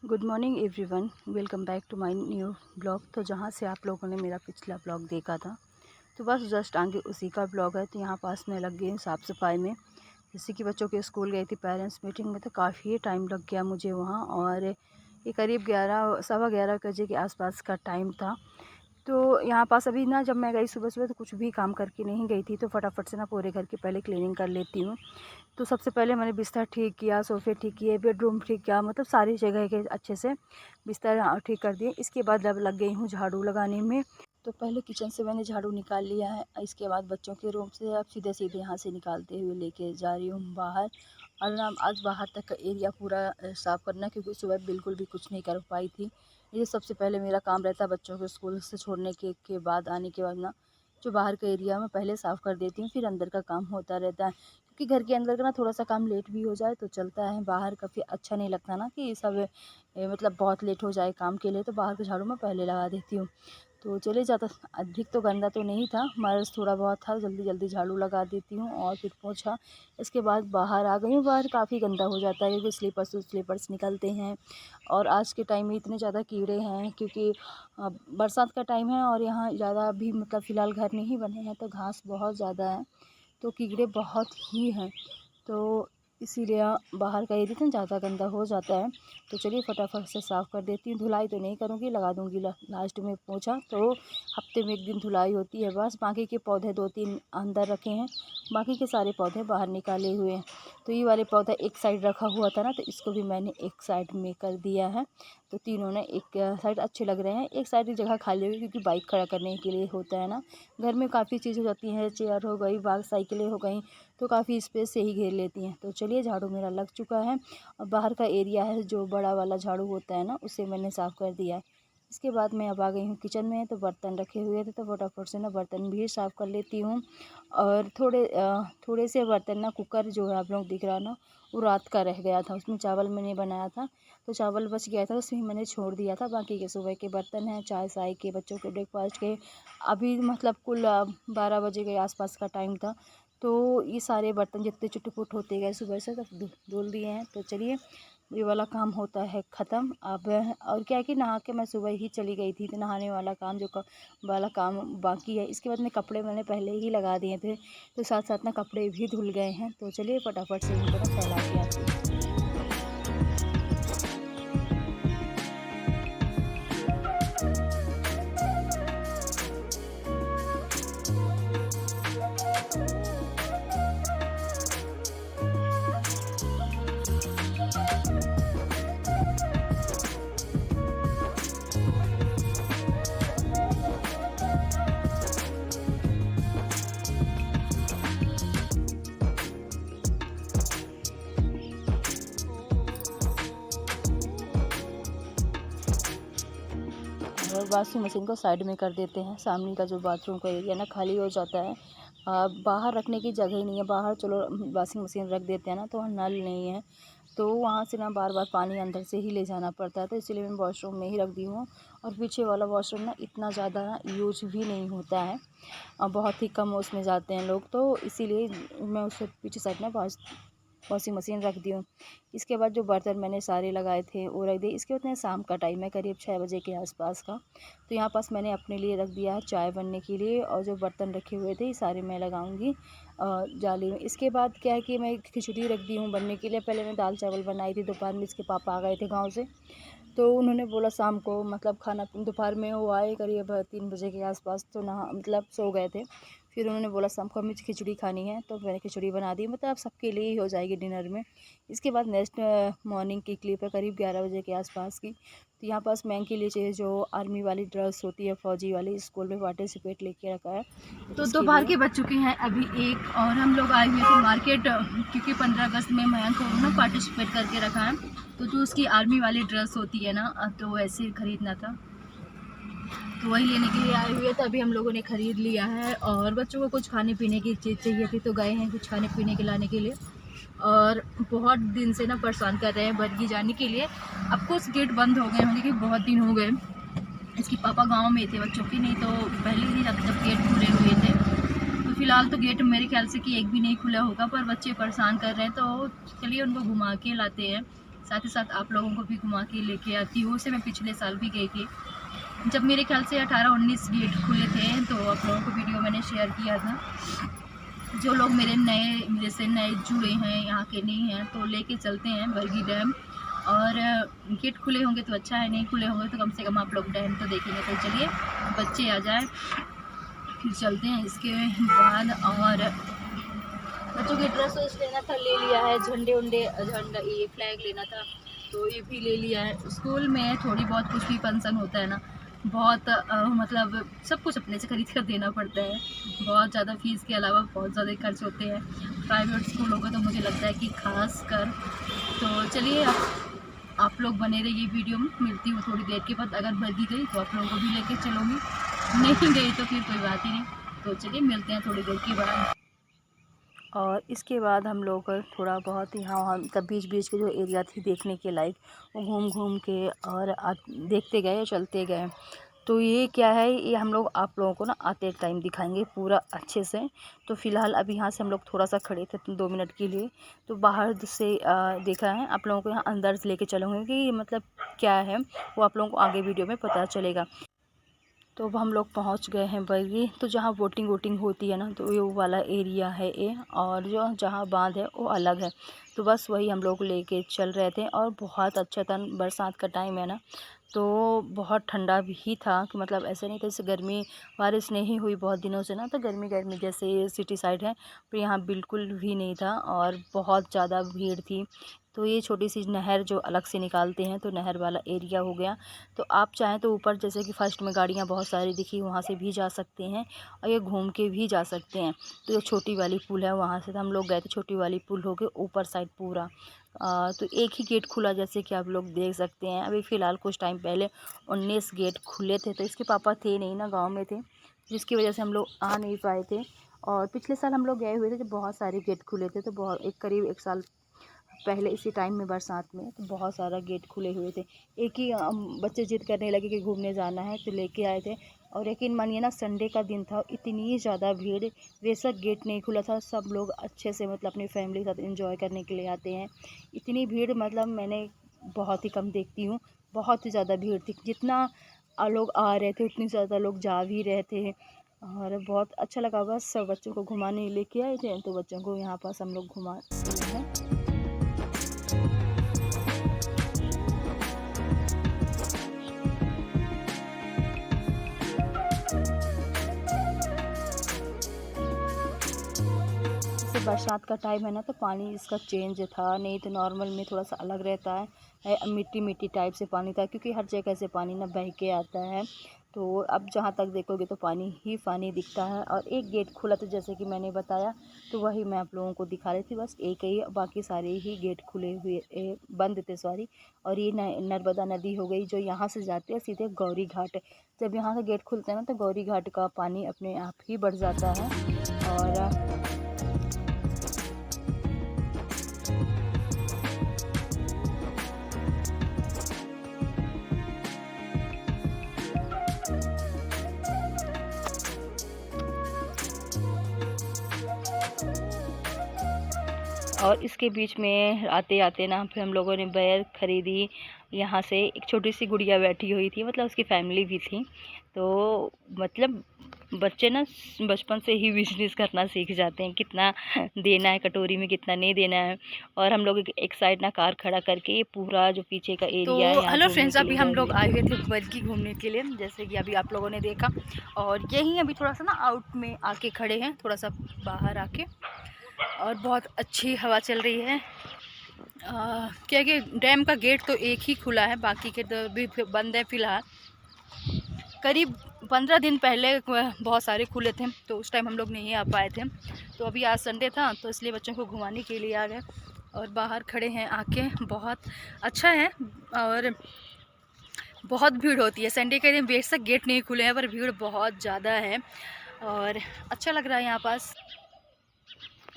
Good morning everyone, welcome back to my new blog. तो जहाँ से आप लोगों ने मेरा पिछला ब्लॉग देखा था तो बस जस्ट आगे उसी का ब्लॉग है। तो यहाँ पास मैं लग गई हूँ साफ़ सफाई में। जैसे कि बच्चों के स्कूल गई थी पेरेंट्स मीटिंग में, तो काफ़ी टाइम लग गया मुझे वहाँ, और ये करीब 11 सवा 11 बजे के आसपास का टाइम था। तो यहाँ पास अभी ना, जब मैं गई सुबह सुबह तो कुछ भी काम करके नहीं गई थी, तो फटाफट से ना पूरे घर की पहले क्लीनिंग कर लेती हूँ। तो सबसे पहले मैंने बिस्तर ठीक किया, सोफ़े ठीक किए, बेडरूम ठीक किया, मतलब सारी जगह के अच्छे से बिस्तर ठीक कर दिए। इसके बाद अब लग गई हूँ झाड़ू लगाने में। तो पहले किचन से मैंने झाड़ू निकाल लिया है, इसके बाद बच्चों के रूम से अब सीधे सीधे यहाँ से निकालते हुए लेके जा रही हूँ बाहर। और ना आज बाहर तक का एरिया पूरा साफ़ करना, क्योंकि सुबह बिल्कुल भी कुछ नहीं कर पाई थी। ये सबसे पहले मेरा काम रहता है बच्चों को स्कूल से छोड़ने के बाद, आने के बाद ना जो बाहर का एरिया मैं पहले साफ़ कर देती हूँ, फिर अंदर का काम होता रहता है। क्योंकि घर के अंदर का ना थोड़ा सा काम लेट भी हो जाए तो चलता है, बाहर का फिर अच्छा नहीं लगता ना कि सब मतलब बहुत लेट हो जाए काम के लिए। तो बाहर का झाड़ू मैं पहले लगा देती हूँ। तो चले जाता, अधिक तो गंदा तो नहीं था, मर्ज थोड़ा बहुत था, जल्दी जल्दी झाड़ू लगा देती हूँ और फिर पोंछा। इसके बाद बाहर आ गई हूँ। बाहर काफ़ी गंदा हो जाता है क्योंकि स्लीपर्स निकलते हैं, और आज के टाइम में इतने ज़्यादा कीड़े हैं क्योंकि बरसात का टाइम है, और यहाँ ज़्यादा अभी मतलब फ़िलहाल घर नहीं बने हैं तो घास बहुत ज़्यादा है, तो कीड़े बहुत ही हैं। तो इसीलिए बाहर का एरिया ना ज़्यादा गंदा हो जाता है। तो चलिए फटाफट से साफ़ कर देती हूँ। धुलाई तो नहीं करूँगी, लगा दूँगी लास्ट में पोंछा। तो हफ्ते में एक दिन धुलाई होती है बस। बाकी के पौधे 2-3 अंदर रखे हैं, बाकी के सारे पौधे बाहर निकाले हुए हैं। तो ये वाले पौधा एक साइड रखा हुआ था ना, तो इसको भी मैंने एक साइड में कर दिया है। तो तीनों ने एक साइड अच्छे लग रहे हैं। एक साइड की जगह खाली होगी क्योंकि बाइक खड़ा करने के लिए होता है ना, घर में काफ़ी चीज़ हो जाती हैं, चेयर हो गई, साइकिलें हो गई, तो काफ़ी स्पेस से ही घेर लेती हैं। तो चलिए झाड़ू मेरा लग चुका है, और बाहर का एरिया है जो बड़ा वाला झाड़ू होता है ना, उसे मैंने साफ़ कर दिया है। इसके बाद मैं अब आ गई हूँ किचन में। तो बर्तन रखे हुए थे तो फटाफट से ना बर्तन भी साफ़ कर लेती हूँ। और थोड़े से बर्तन ना, कुकर जो है आप लोग दिख रहा ना, वो रात का रह गया था, उसमें चावल मैंने बनाया था तो चावल बच गया था, उसमें मैंने छोड़ दिया था। बाकी के सुबह के बर्तन हैं, चाय साय के, बच्चों के ब्रेकफास्ट के। अभी मतलब कुल 12 बजे के आसपास का टाइम था, तो ये सारे बर्तन जितने चुट-पुट होते गए सुबह से तब धुल दिए हैं। तो चलिए ये वाला काम होता है ख़त्म अब। और क्या है कि नहा के मैं सुबह ही चली गई थी, तो नहाने वाला काम वाला काम बाकी है। इसके बाद में कपड़े मैंने पहले ही लगा दिए थे, तो साथ साथ ना कपड़े भी धुल गए हैं। तो चलिए फटाफट से इनको ना फैला के आती हूँ। और वॉशिंग मशीन को साइड में कर देते हैं। सामने का जो बाथरूम का एरिया ना खाली हो जाता है, बाहर रखने की जगह ही नहीं है। बाहर चलो वॉशिंग मशीन रख देते हैं ना, तो नल नहीं है, तो वहाँ से ना बार बार पानी अंदर से ही ले जाना पड़ता है। तो इसीलिए मैं वॉशरूम में ही रख दी हूँ। और पीछे वाला वॉशरूम ना इतना ज़्यादा ना यूज भी नहीं होता है, बहुत ही कम उसमें जाते हैं लोग, तो इसीलिए मैं उससे पीछे साइड ना वॉशिंग मशीन रख दी हूँ। इसके बाद जो बर्तन मैंने सारे लगाए थे वो रख दिए। इसके बाद में शाम का टाइम है, करीब 6 बजे के आसपास का। तो यहाँ पास मैंने अपने लिए रख दिया है चाय बनने के लिए, और जो बर्तन रखे हुए थे ये सारे मैं लगाऊंगी जाली में। इसके बाद क्या है कि मैं खिचड़ी रख दी हूँ बनने के लिए। पहले मैं दाल चावल बनाई थी दोपहर में, इसके पापा आ गए थे गाँव से, तो उन्होंने बोला शाम को मतलब खाना, दोपहर में वो आए करीब 3 बजे के आसपास, तो नहा मतलब सो गए थे। फिर उन्होंने बोला शाम को हमें खिचड़ी खानी है, तो मैंने खिचड़ी बना दी, मतलब अब सबके लिए ही हो जाएगी डिनर में। इसके बाद नेक्स्ट मॉर्निंग की क्लिप है करीब 11 बजे के आसपास की। तो यहाँ पास मैं के लिए चाहिए जो आर्मी वाली ड्रेस होती है, फौजी वाली, स्कूल में पार्टिसिपेट लेके रखा है, तो दोपहर के बज चुके हैं अभी 1, और हम लोग आए हुए थे मार्केट, क्योंकि 15 अगस्त में मयंक को ना पार्टिसिपेट करके रखा है, तो जो उसकी आर्मी वाली ड्रेस होती है ना, तो वैसे खरीदना था, तो वही लेने के लिए आए हुए थे। अभी हम लोगों ने ख़रीद लिया है, और बच्चों को कुछ खाने पीने की चीज़ चाहिए थी, तो गए हैं कुछ खाने पीने के लाने के लिए। और बहुत दिन से ना परेशान कर रहे हैं बरगी जाने के लिए। अब कुछ गेट बंद हो गए हैं क्योंकि बहुत दिन हो गए। इसके पापा गांव में थे बच्चों के, नहीं तो पहले ही जब गेट खुले हुए थे। तो फिलहाल तो गेट मेरे ख्याल से कि एक भी नहीं खुला होगा, पर बच्चे परेशान कर रहे हैं, तो चलिए उनको घुमा के लाते हैं। साथ ही साथ आप लोगों को भी घुमा के लेके आती हूँ। उसे मैं पिछले साल भी गई थी, जब मेरे ख्याल से 18-19 गेट खुले थे, तो आप लोगों को वीडियो मैंने शेयर किया था। जो लोग मेरे से नए जुड़े हैं, यहाँ के नहीं हैं, तो लेके चलते हैं बरगी डैम। और गेट खुले होंगे तो अच्छा है, नहीं खुले होंगे तो कम से कम आप लोग डैम तो देखेंगे। तो चलिए बच्चे आ जाए फिर चलते हैं। इसके बाद और बच्चों के ड्रेस वेस लेना था, ले लिया है। झंडा ये फ्लैग लेना था, तो ये भी ले लिया है। स्कूल में थोड़ी बहुत कुछ भी फंक्शन होता है ना, बहुत मतलब सब कुछ अपने से खरीद कर देना पड़ता है। बहुत ज़्यादा फीस के अलावा बहुत ज़्यादा खर्च होते हैं प्राइवेट स्कूलों के, तो मुझे लगता है कि खास कर। तो चलिए आप लोग बने रहिए वीडियो में। मिलती हूँ थोड़ी देर के बाद। अगर बरगी गई तो आप लोगों को भी लेके चलूँगी, नहीं गई तो फिर कोई बात ही नहीं। तो चलिए मिलते हैं थोड़ी देर के बाद। और इसके बाद हम लोग थोड़ा बहुत यहाँ वहाँ तब बीच बीच के जो एरिया थी देखने के लायक, वो घूम घूम के और देखते गए, चलते गए। तो ये क्या है, ये हम लोग आप लोगों को ना आते टाइम दिखाएंगे पूरा अच्छे से। तो फ़िलहाल अभी यहाँ से हम लोग थोड़ा सा खड़े थे 2 मिनट के लिए, तो बाहर से देखा है। आप लोगों को यहाँ अंदर से लेके चलूँगी कि मतलब क्या है वो आप लोगों को आगे वीडियो में पता चलेगा। तो अब हम लोग पहुंच गए हैं बरगी। तो जहाँ बोटिंग वोटिंग होती है ना, तो ये वो वाला एरिया है ये, और जो जहाँ बांध है वो अलग है। तो बस वही हम लोग लेके चल रहे थे, और बहुत अच्छा था। बरसात का टाइम है ना, तो बहुत ठंडा भी था, कि मतलब ऐसे नहीं था जैसे गर्मी, बारिश नहीं हुई बहुत दिनों से ना, तो गर्मी गर्मी जैसे सिटी साइड है, पर यहाँ बिल्कुल भी नहीं था, और बहुत ज़्यादा भीड़ थी। तो ये छोटी सी नहर जो अलग से निकालते हैं, तो नहर वाला एरिया हो गया। तो आप चाहें तो ऊपर जैसे कि फ़र्स्ट में गाड़ियाँ बहुत सारी दिखी, वहाँ से भी जा सकते हैं, और ये घूम के भी जा सकते हैं। तो जो छोटी वाली पुल है वहाँ से हम लोग गए थे, छोटी वाली पुल हो के ऊपर साइड पूरा। तो एक ही गेट खुला, जैसे कि आप लोग देख सकते हैं। अभी फ़िलहाल कुछ टाइम पहले 19 गेट खुले थे, तो इसके पापा थे नहीं ना, गाँव में थे, जिसकी वजह से हम लोग आ नहीं पाए थे। और पिछले साल हम लोग गए हुए थे जब बहुत सारे गेट खुले थे, तो बहुत करीब 1 साल पहले इसी टाइम में बरसात में, तो बहुत सारा गेट खुले हुए थे। एक ही बच्चे जिद करने लगे कि घूमने जाना है, तो लेके आए थे। और यकीन मानिए ना, संडे का दिन था, इतनी ज़्यादा भीड़, बेशक गेट नहीं खुला था, सब लोग अच्छे से मतलब अपनी फैमिली के साथ एंजॉय करने के लिए आते हैं। इतनी भीड़ मतलब मैंने बहुत ही कम देखती हूँ, बहुत ही ज़्यादा भीड़ थी। जितना लोग आ रहे थे उतनी ज़्यादा लोग जा भी रहे थे, और बहुत अच्छा लगा। बस सब बच्चों को घुमाने लेके आए थे, तो बच्चों को यहाँ पास हम लोग घुमा रहे हैं। जैसे बरसात का टाइम है ना, तो पानी इसका चेंज था, नहीं तो नॉर्मल में थोड़ा सा अलग रहता है। मिट्टी मिट्टी टाइप से पानी था, क्योंकि हर जगह से पानी ना बह के आता है। तो अब जहाँ तक देखोगे तो पानी ही पानी दिखता है। और एक गेट खुला था जैसे कि मैंने बताया, तो वही मैं आप लोगों को दिखा रही थी। बस एक ही, बाकी सारे ही गेट खुले हुए बंद थे, सॉरी। और ये नर्मदा नदी हो गई, जो यहाँ से जाते हैं सीधे गौरी घाट। जब यहाँ से गेट खुलते हैं ना, तो गौरी घाट का पानी अपने आप ही बढ़ जाता है। और इसके बीच में आते आते ना, फिर हम लोगों ने बैग खरीदी। यहाँ से एक छोटी सी गुड़िया बैठी हुई थी, मतलब उसकी फैमिली भी थी। तो मतलब बच्चे ना बचपन से ही बिजनेस करना सीख जाते हैं, कितना देना है कटोरी में, कितना नहीं देना है। और हम लोग एक साइड ना कार खड़ा करके पूरा जो पीछे का एरिया है, हेलो फ्रेंड्स, अभी हम लोग आए हुए थे बरगी घूमने के लिए, जैसे कि अभी आप लोगों ने देखा। और यहीं अभी थोड़ा सा ना आउट में आके खड़े हैं, थोड़ा सा बाहर आके, और बहुत अच्छी हवा चल रही है। क्या कि डैम का गेट तो एक ही खुला है, बाकी के तो भी बंद है फ़िलहाल। करीब 15 दिन पहले बहुत सारे खुले थे, तो उस टाइम हम लोग नहीं आ पाए थे। तो अभी आज संडे था, तो इसलिए बच्चों को घुमाने के लिए आ गए, और बाहर खड़े हैं आके। बहुत अच्छा है, और बहुत भीड़ होती है संडे के दिन। बेशक गेट नहीं खुले हैं, पर भीड़ बहुत ज़्यादा है, और अच्छा लग रहा है यहाँ पास।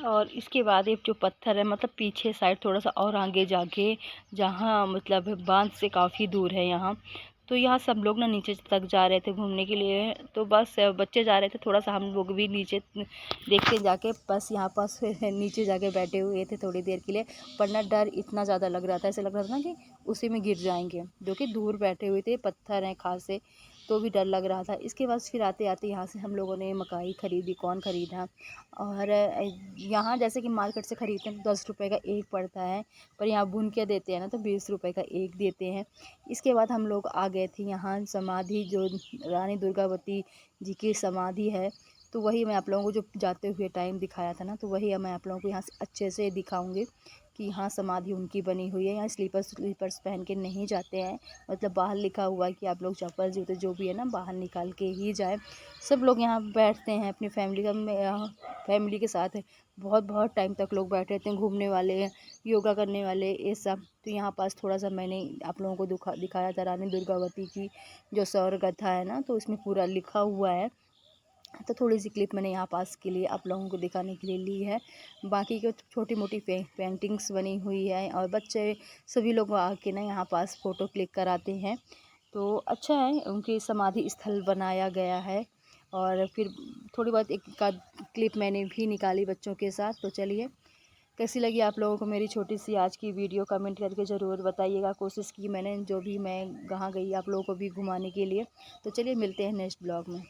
और इसके बाद एक जो पत्थर है, मतलब पीछे साइड थोड़ा सा और आगे जाके, जहाँ मतलब बांध से काफ़ी दूर है यहाँ, तो यहाँ सब लोग ना नीचे तक जा रहे थे घूमने के लिए, तो बस बच्चे जा रहे थे, थोड़ा सा हम लोग भी नीचे देखते जाके, बस यहाँ पास नीचे जाके बैठे हुए थे थोड़ी देर के लिए। पर ना डर इतना ज़्यादा लग रहा था, ऐसे लग रहा था ना कि उसी में गिर जाएंगे, जो कि दूर बैठे हुए थे, पत्थर हैं खासे, तो भी डर लग रहा था। इसके बाद फिर आते आते यहाँ से हम लोगों ने मकाई ख़रीदी, कौन ख़रीदा। और यहाँ जैसे कि मार्केट से ख़रीदते हैं तो 10 रुपये का एक पड़ता है, पर यहाँ भून के देते हैं ना तो 20 रुपये का एक देते हैं। इसके बाद हम लोग आ गए थे यहाँ समाधि, जो रानी दुर्गावती जी की समाधि है, तो वही मैं आप लोगों को जो जाते हुए टाइम दिखाया था ना, तो वही मैं आप लोगों को यहाँ से अच्छे से दिखाऊंगी कि यहाँ समाधि उनकी बनी हुई है। यहाँ स्लीपर्स पहन के नहीं जाते हैं, मतलब बाहर लिखा हुआ है कि आप लोग चप्पल जूते जो भी है ना बाहर निकाल के ही जाएं। सब लोग यहाँ बैठते हैं अपनी फैमिली के साथ है, बहुत बहुत टाइम तक लोग बैठे रहते हैं, घूमने वाले, योगा करने वाले, ये सब। तो यहाँ पास थोड़ा सा मैंने आप लोगों को दिखाया था रानी दुर्गावती की जो सौर गाथा है ना, तो उसमें पूरा लिखा हुआ है। तो थोड़ी सी क्लिप मैंने यहाँ पास के लिए आप लोगों को दिखाने के लिए ली है। बाकी के छोटी मोटी पेंटिंग्स बनी हुई है, और बच्चे सभी लोग आके ना यहाँ पास फ़ोटो क्लिक कराते हैं। तो अच्छा है, उनकी समाधि स्थल बनाया गया है। और फिर थोड़ी बहुत एक आध क्लिप मैंने भी निकाली बच्चों के साथ। तो चलिए, कैसी लगी आप लोगों को मेरी छोटी सी आज की वीडियो, कमेंट करके ज़रूर बताइएगा। कोशिश की मैंने, जो भी मैं कहाँ गई आप लोगों को भी घुमाने के लिए। तो चलिए मिलते हैं नेक्स्ट ब्लॉग में।